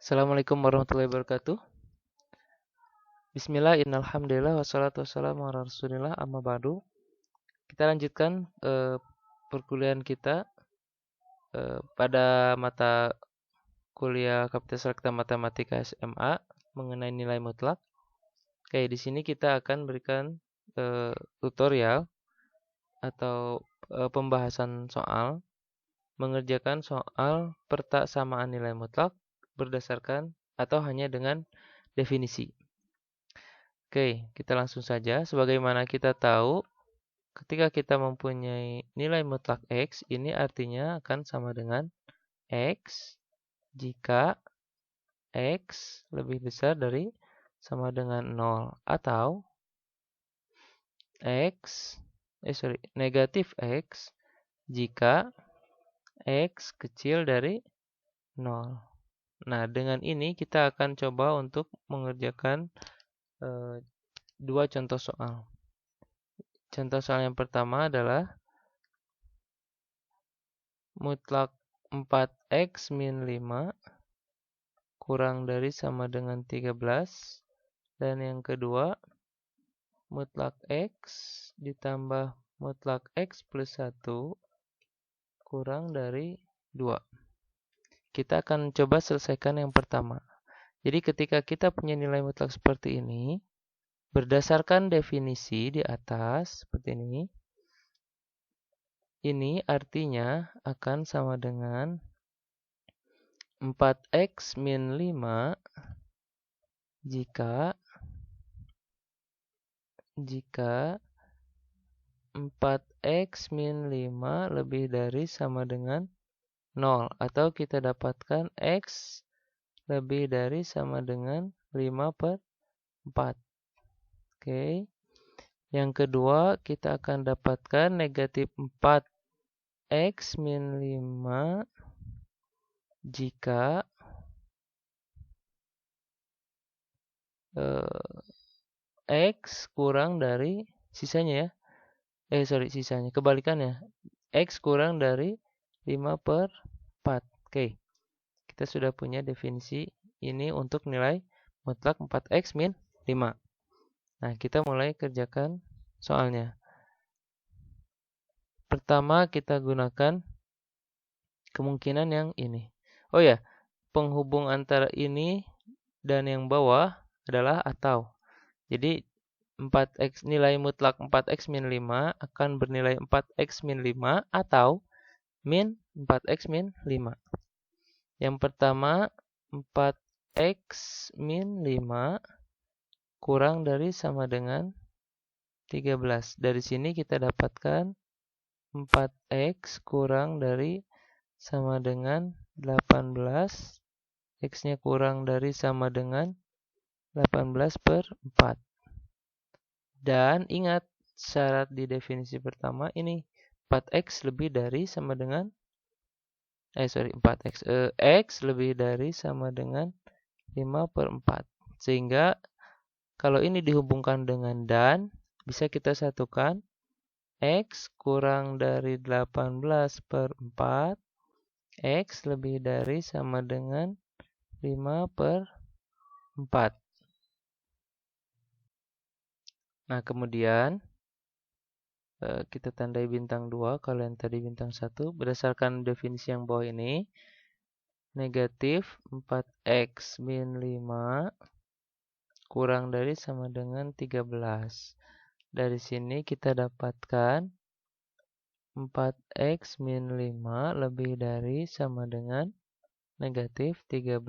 Assalamualaikum warahmatullahi wabarakatuh. Bismillah, innalhamdulillah, wassalatu wassalamu ala rasulillah, amma ba'du. Kita lanjutkan perkuliahan kita pada mata kuliah Kapasitas Rakta Matematika SMA mengenai nilai mutlak. Oke, di sini kita akan berikan tutorial atau pembahasan soal mengerjakan soal persamaan nilai mutlak berdasarkan atau hanya dengan definisi. Oke, kita langsung saja. Sebagaimana kita tahu, ketika kita mempunyai nilai mutlak X, ini artinya akan sama dengan X jika X lebih besar dari sama dengan 0. Atau negatif X jika X kecil dari 0. Nah, dengan ini kita akan coba untuk mengerjakan dua contoh soal. Contoh soal yang pertama adalah mutlak 4x min 5 kurang dari sama dengan 13. Dan yang kedua, mutlak x ditambah mutlak x plus 1 kurang dari 2. Kita akan coba selesaikan yang pertama. Jadi ketika kita punya nilai mutlak seperti ini, berdasarkan definisi di atas, seperti ini artinya akan sama dengan 4x min 5 jika 4x min 5 lebih dari sama dengan 0. Atau kita dapatkan x lebih dari sama dengan 5 per 4. Oke. Yang kedua, kita akan dapatkan negatif 4x min 5 jika X kurang dari sisanya ya. Sisanya. Kebalikannya. X kurang dari 5 per 4. Oke. Kita sudah punya definisi ini untuk nilai mutlak 4x min 5. Nah, kita mulai kerjakan soalnya. Pertama, kita gunakan kemungkinan yang ini. Oh ya, penghubung antara ini dan yang bawah adalah atau. Jadi 4x nilai mutlak 4x min 5 akan bernilai 4x min 5 atau min 4x min 5. Yang pertama 4x min 5 kurang dari sama dengan 13. Dari sini kita dapatkan 4x kurang dari sama dengan 18. X-nya kurang dari sama dengan 18 per 4. Dan ingat syarat di definisi pertama ini 4x lebih dari sama dengan 4x x lebih dari sama dengan 5 per 4. Sehingga kalau ini dihubungkan dengan dan bisa kita satukan x kurang dari 18 per 4 x lebih dari sama dengan 5 per 4. Nah, kemudian kita tandai bintang 2, kalau yang tadi bintang 1. Berdasarkan definisi yang bawah ini, negatif 4x min 5 kurang dari sama dengan 13. Dari sini kita dapatkan 4x min 5 lebih dari sama dengan negatif 13.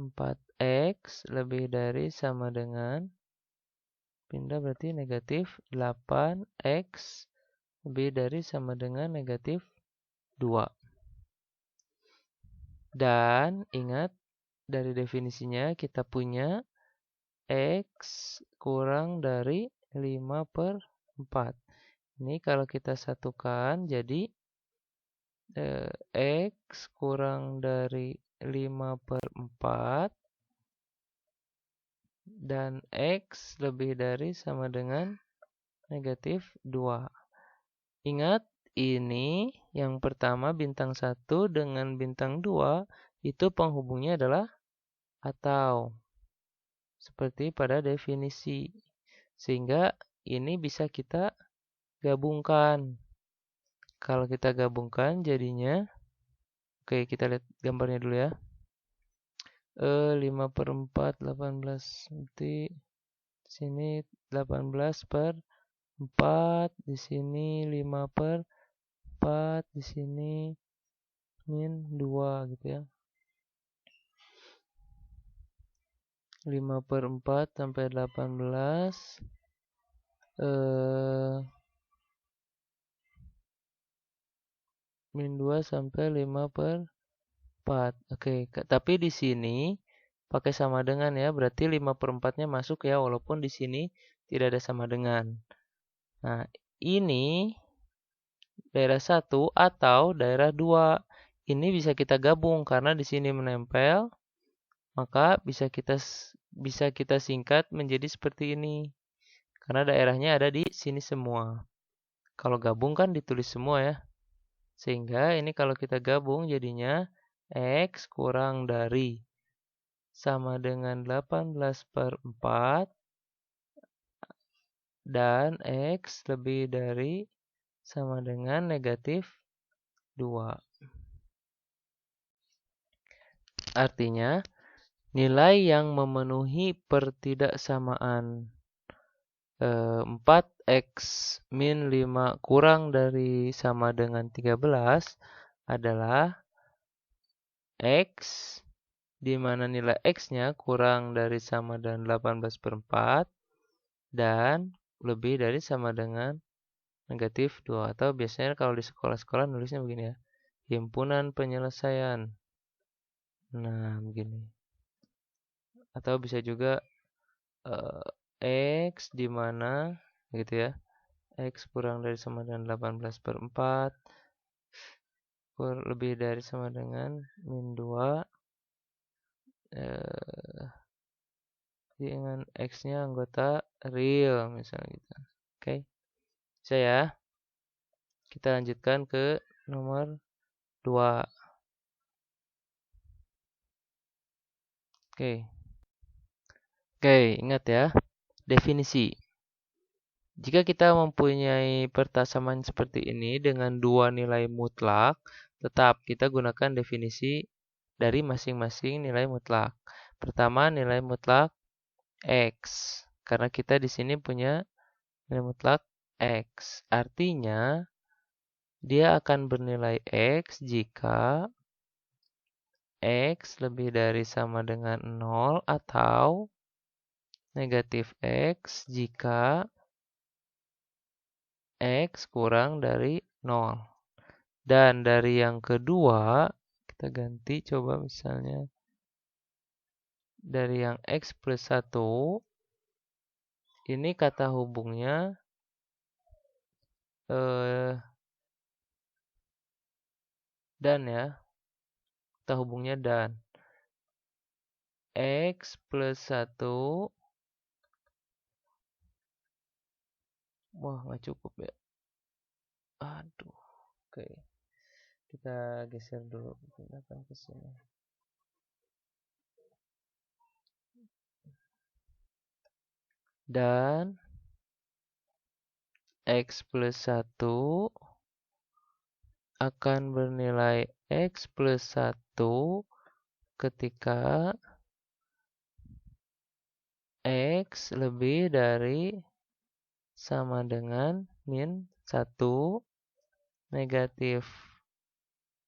4x lebih dari sama dengan pindah berarti negatif 8x lebih dari sama dengan negatif 2. Dan ingat dari definisinya kita punya x kurang dari 5 per 4. Ini kalau kita satukan jadi x kurang dari 5 per 4 dan x lebih dari sama dengan negatif 2. Ingat ini yang pertama bintang 1 dengan bintang 2 itu penghubungnya adalah atau. Seperti pada definisi. Sehingga ini bisa kita gabungkan. Kalau kita gabungkan jadinya, oke kita lihat gambarnya dulu ya. 5/4, 18. Berarti sini 18/4. Di sini 5/4. Di sini -2 gitu ya. 5/4 sampai 18. -2 sampai 5/4. Oke, tapi di sini pakai sama dengan ya, berarti 5/4-nya masuk ya, walaupun di sini tidak ada sama dengan. Nah, ini daerah 1 atau daerah 2. Ini bisa kita gabung karena di sini menempel, maka bisa kita singkat menjadi seperti ini. Karena daerahnya ada di sini semua. Kalau gabung kan ditulis semua ya. Sehingga ini kalau kita gabung jadinya X kurang dari sama dengan 18/4 dan X lebih dari sama dengan -2. Artinya, nilai yang memenuhi pertidaksamaan 4X min 5 kurang dari sama dengan 13 adalah X, di mana nilai X-nya kurang dari sama dengan 18/4 dan lebih dari sama dengan -2. Atau biasanya kalau di sekolah-sekolah nulisnya begini ya, himpunan penyelesaian. Nah, begini. Atau bisa juga X di mana gitu ya, X kurang dari sama dengan 18/4 lebih dari sama dengan -2 dengan X-nya anggota real misalnya gitu. Oke. Bisa ya. Kita lanjutkan ke nomor 2. Oke. Oke, ingat ya. Definisi. Jika kita mempunyai pertasaman seperti ini dengan dua nilai mutlak, tetap kita gunakan definisi dari masing-masing nilai mutlak. Pertama, nilai mutlak X. Karena kita di sini punya nilai mutlak X. Artinya, dia akan bernilai X jika X lebih dari sama dengan 0 atau negatif X jika X kurang dari 0. Dan dari yang kedua, kita ganti coba misalnya dari yang X plus 1, ini kata hubungnya dan ya, kata hubungnya dan. X plus 1, wah nggak cukup ya. Aduh, oke. Kita geser dulu, pindahkan ke sini. Dan X plus 1 akan bernilai X plus 1 ketika X lebih dari sama dengan min 1 negatif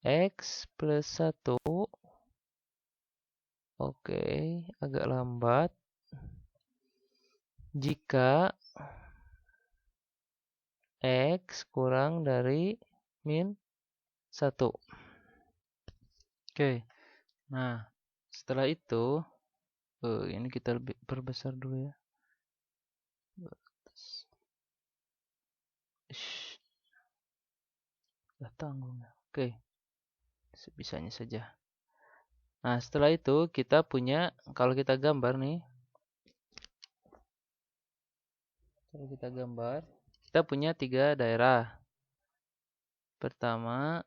X plus 1. Oke, agak lambat. Jika X kurang dari min 1. Oke, nah setelah itu, ini kita lebih perbesar dulu ya. Sudah tanggung ya. Oke, sebisanya saja. Nah, setelah itu kita punya, kalau kita gambar nih, kita punya 3 daerah. Pertama,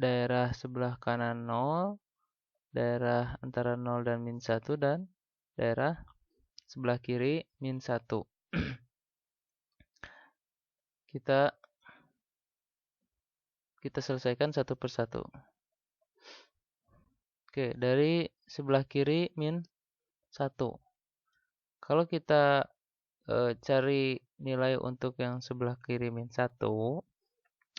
daerah sebelah kanan 0, daerah antara 0 dan min 1, dan daerah sebelah kiri min 1. Kita selesaikan satu persatu. Oke, dari sebelah kiri min 1. Kalau kita cari nilai untuk yang sebelah kiri min 1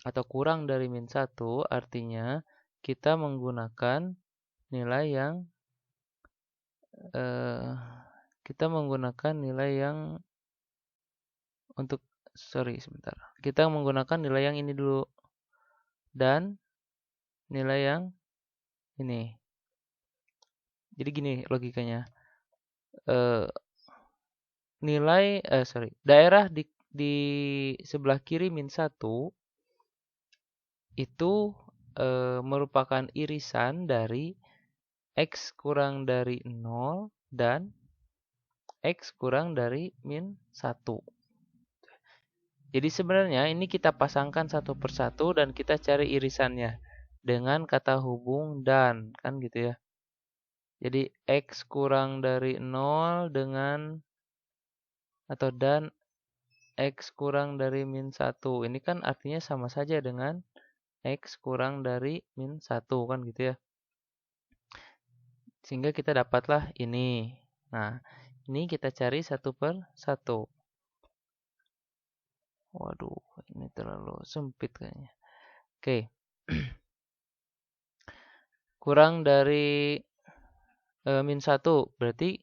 atau kurang dari min 1, artinya kita menggunakan nilai yang eh, kita menggunakan nilai yang untuk sebentar. Kita menggunakan nilai yang ini dulu dan nilai yang ini. Jadi gini logikanya. Daerah di sebelah kiri min 1 itu merupakan irisan dari X kurang dari 0 dan X kurang dari min 1. Jadi sebenarnya ini kita pasangkan satu persatu dan kita cari irisannya dengan kata hubung dan, kan gitu ya. Jadi X kurang dari 0 dan X kurang dari min 1. Ini kan artinya sama saja dengan X kurang dari min 1, kan gitu ya. Sehingga kita dapatlah ini. Nah, ini kita cari satu per satu. Waduh, ini terlalu sempit kayaknya. Oke. Kurang dari min 1. Berarti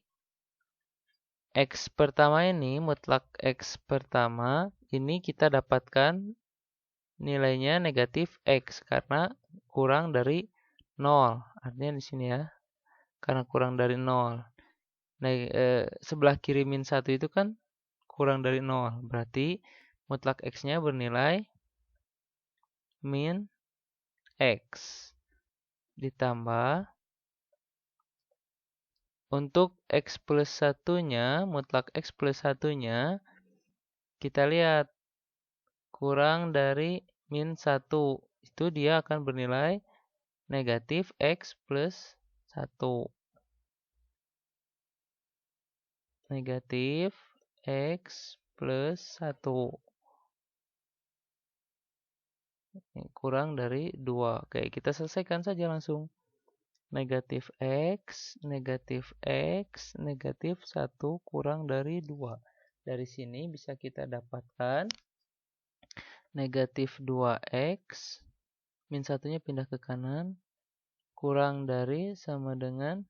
X pertama ini, mutlak X pertama, ini kita dapatkan nilainya negatif X karena kurang dari 0. Artinya di sini ya, karena kurang dari 0. Nah, sebelah kiri min 1 itu kan kurang dari 0. Berarti mutlak X-nya bernilai min X. Ditambah untuk X plus 1-nya, mutlak X plus 1-nya, kita lihat kurang dari min 1. Itu dia akan bernilai negatif X plus 1. Negatif X plus 1. Kurang dari 2. Oke, kita selesaikan saja langsung. Negatif X, negatif X, negatif 1 kurang dari 2. Dari sini bisa kita dapatkan negatif 2X, min 1-nya pindah ke kanan, kurang dari sama dengan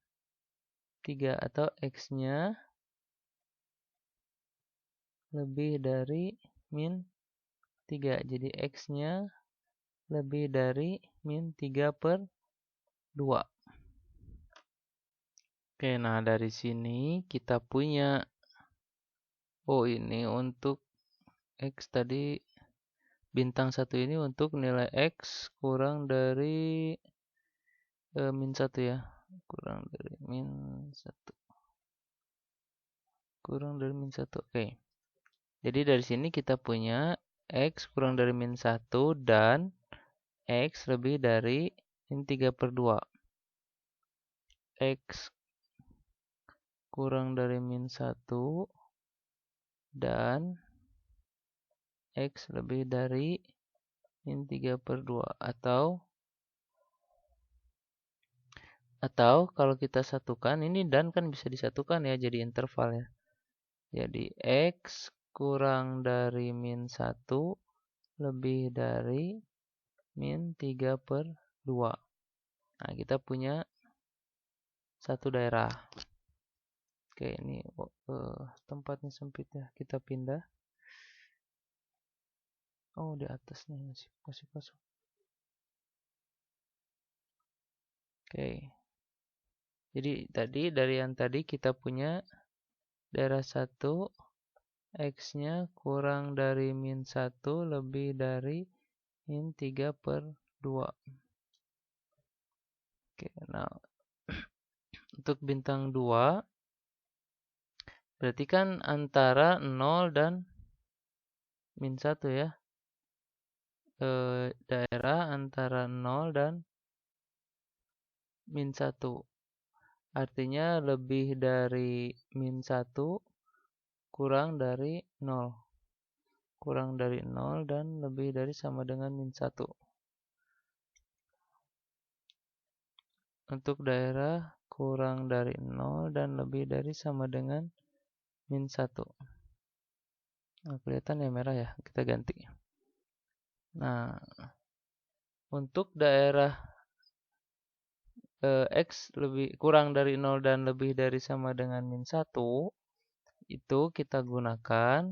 3 atau X-nya lebih dari min 3. Jadi X-nya lebih dari min 3 per 2. Oke, nah dari sini kita punya, ini untuk X tadi, bintang 1 ini untuk nilai X kurang dari min 1 ya. Kurang dari min 1. Kurang dari min 1, oke. Jadi dari sini kita punya X kurang dari min 1 dan X lebih dari min 3 per 2. X kurang dari min 1 dan X lebih dari min 3 per 2. Atau kalau kita satukan, ini dan kan bisa disatukan ya jadi interval ya. Jadi X kurang dari min 1 lebih dari min 3 per 2. Nah, kita punya satu daerah. Oke, ini tempatnya sempit ya. Kita pindah. Oh, di atas nih masih kosong. Oke. Jadi dari yang tadi kita punya daerah 1, X-nya kurang dari min 1 lebih dari min 3 per 2. Oke, nah untuk bintang 2 berarti kan antara 0 dan min 1 ya. daerah antara 0 dan min 1. Artinya lebih dari min 1 kurang dari 0. Kurang dari 0 dan lebih dari sama dengan min 1. Untuk daerah kurang dari 0 dan lebih dari sama dengan min 1. Nah, kelihatan ya merah ya, kita ganti. Nah, untuk daerah X lebih kurang dari 0 dan lebih dari sama dengan min 1, itu kita gunakan,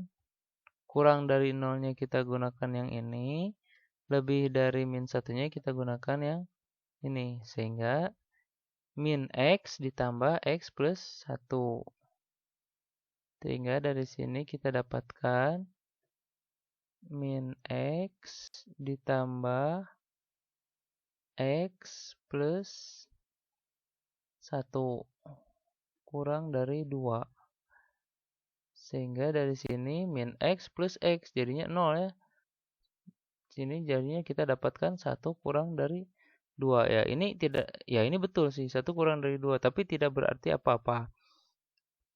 kurang dari 0-nya kita gunakan yang ini, lebih dari min 1-nya kita gunakan yang ini. Sehingga min X ditambah X plus 1. Sehingga dari sini kita dapatkan min X ditambah X plus 1 kurang dari 2. Sehingga dari sini min X plus X jadinya 0 ya. Sini jadinya kita dapatkan 1 kurang dari 2 ya. Ini tidak, ya ini betul sih 1 kurang dari 2, tapi tidak berarti apa-apa.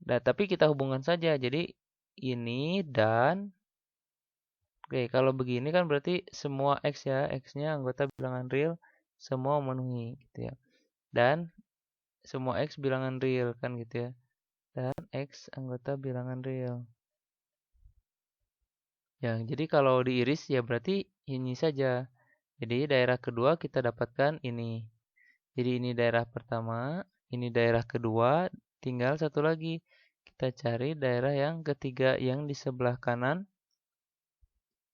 Nah, tapi kita hubungkan saja. Jadi ini dan oke, kalau begini kan berarti semua X ya, X-nya anggota bilangan real semua memenuhi gitu ya. Dan semua X bilangan real kan gitu ya. Dan X anggota bilangan real. Ya, jadi kalau diiris ya berarti ini saja. Jadi daerah kedua kita dapatkan ini. Jadi ini daerah pertama, ini daerah kedua, tinggal satu lagi. Kita cari daerah yang ketiga yang di sebelah kanan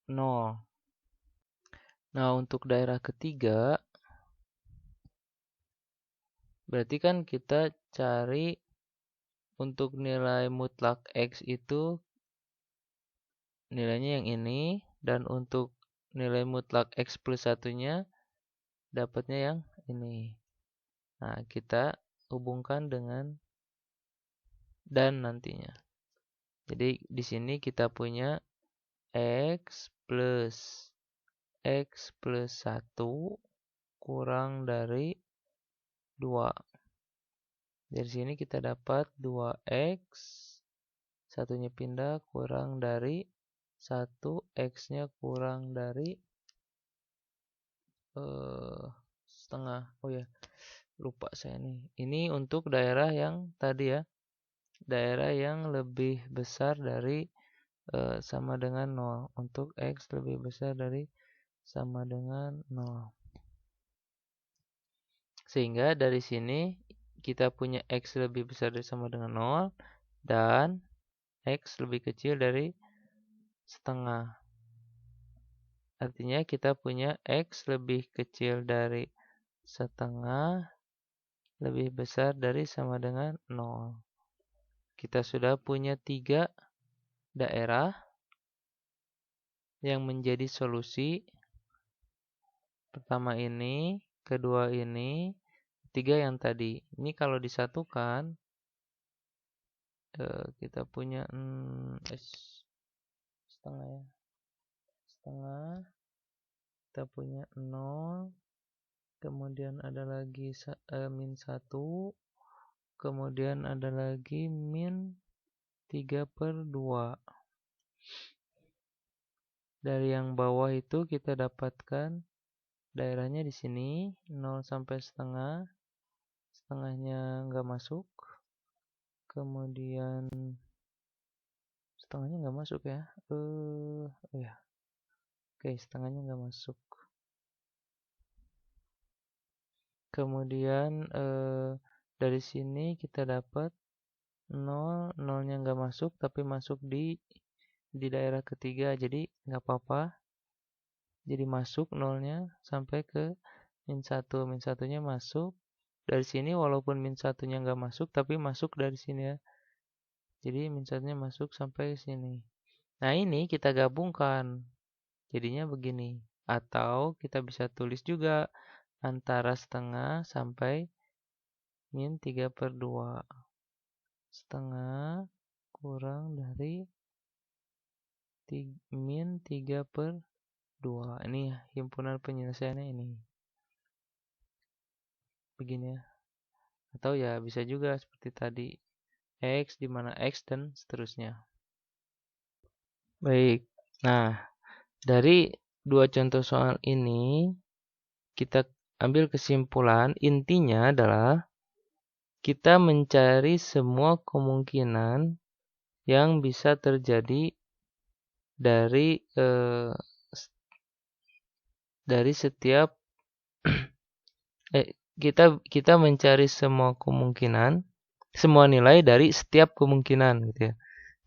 0. Nah, untuk daerah ketiga berarti kan kita cari untuk nilai mutlak X itu nilainya yang ini, dan untuk nilai mutlak X plus satunya dapatnya yang ini. Nah, kita hubungkan dengan dan nantinya. Jadi di sini kita punya X plus 1 kurang dari 2. Dari sini kita dapat 2X, satunya pindah, kurang dari 1, X-nya kurang dari setengah. Oh ya, lupa saya nih. Ini untuk daerah yang tadi ya, daerah yang lebih besar dari sama dengan 0. Untuk X lebih besar dari sama dengan 0. Sehingga dari sini kita punya X lebih besar dari sama dengan 0 dan X lebih kecil dari setengah. Artinya kita punya X lebih kecil dari setengah lebih besar dari sama dengan 0. Kita sudah punya 3 daerah yang menjadi solusi. Pertama ini, kedua ini, tiga yang tadi. Ini kalau disatukan, kita punya setengah ya. Setengah, kita punya 0, kemudian ada lagi min 1, kemudian ada lagi min 3/2. Dari yang bawah itu kita dapatkan daerahnya di sini 0 sampai setengah, setengahnya nggak masuk, kemudian setengahnya nggak masuk ya, ya, oke, setengahnya nggak masuk. Kemudian dari sini kita dapat 0, 0-nya nggak masuk tapi masuk di daerah ketiga, jadi nggak apa-apa. Jadi masuk 0-nya sampai ke min 1. Min 1-nya masuk. Dari sini walaupun min 1-nya nggak masuk, tapi masuk dari sini ya. Jadi min 1-nya masuk sampai sini. Nah ini kita gabungkan. Jadinya begini. Atau kita bisa tulis juga antara setengah sampai min 3/2. Setengah kurang dari min 3/2. 2. Ini himpunan penyelesaiannya ini. Begini ya. Atau ya bisa juga seperti tadi. X di mana X dan seterusnya. Baik. Nah, dari dua contoh soal ini kita ambil kesimpulan intinya adalah kita mencari semua kemungkinan yang bisa terjadi dari setiap kita mencari semua kemungkinan, semua nilai dari setiap kemungkinan gitu ya.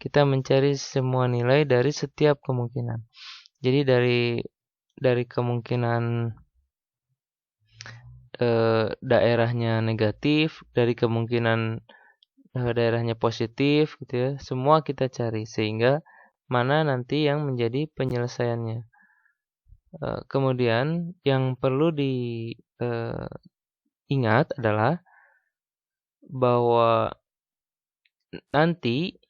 Kita mencari semua nilai dari setiap kemungkinan. Jadi dari kemungkinan daerahnya negatif, dari kemungkinan daerahnya positif gitu ya. Semua kita cari sehingga mana nanti yang menjadi penyelesaiannya. Kemudian yang perlu diingat adalah bahwa nanti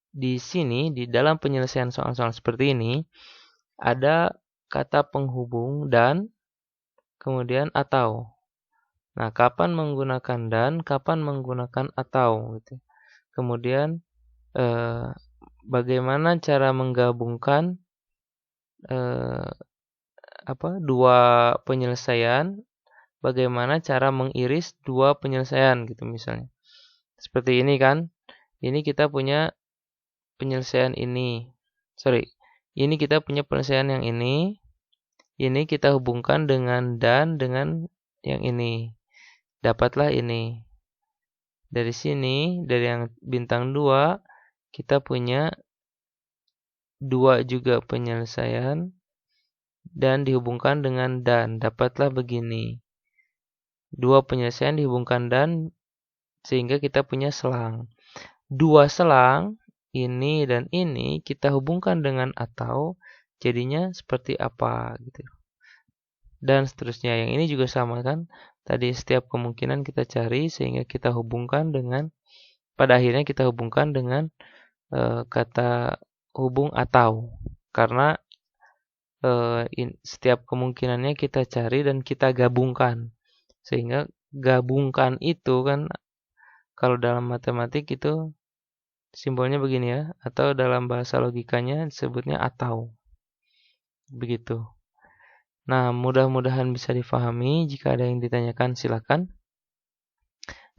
di sini di dalam penyelesaian soal-soal seperti ini ada kata penghubung dan kemudian atau. Nah, kapan menggunakan dan, kapan menggunakan atau gitu. Kemudian bagaimana cara menggabungkan dua penyelesaian, bagaimana cara mengiris dua penyelesaian gitu misalnya. Seperti ini kan. Ini kita punya penyelesaian ini. Ini kita punya penyelesaian yang ini. Ini kita hubungkan dengan dan dengan yang ini. Dapatlah ini. Dari sini, dari yang bintang 2, kita punya 2 juga penyelesaian dan dihubungkan dengan dan. Dapatlah begini. 2 penyelesaian dihubungkan dan sehingga kita punya selang. 2 selang, ini dan ini kita hubungkan dengan atau jadinya seperti apa gitu. Dan seterusnya. Yang ini juga sama kan. Tadi setiap kemungkinan kita cari sehingga kita hubungkan dengan, pada akhirnya kita hubungkan dengan kata hubung atau. Karena setiap kemungkinannya kita cari dan kita gabungkan. Sehingga gabungkan itu kan, kalau dalam matematik itu simbolnya begini ya. Atau dalam bahasa logikanya disebutnya atau. Begitu. Nah, mudah-mudahan bisa difahami. Jika ada yang ditanyakan silakan.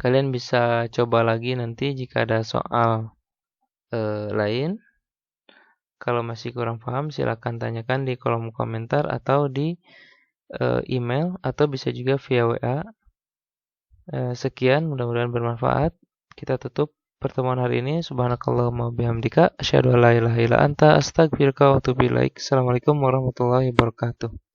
Kalian bisa coba lagi nanti jika ada soal lain. Kalau masih kurang paham silakan tanyakan di kolom komentar atau di email atau bisa juga via WA. Sekian, mudah-mudahan bermanfaat. Kita tutup pertemuan hari ini. Subhanakallahumma bihamdika asyhadu an la ilaha illa anta astaghfiruka wa atubu ilaik. Assalamualaikum warahmatullahi wabarakatuh.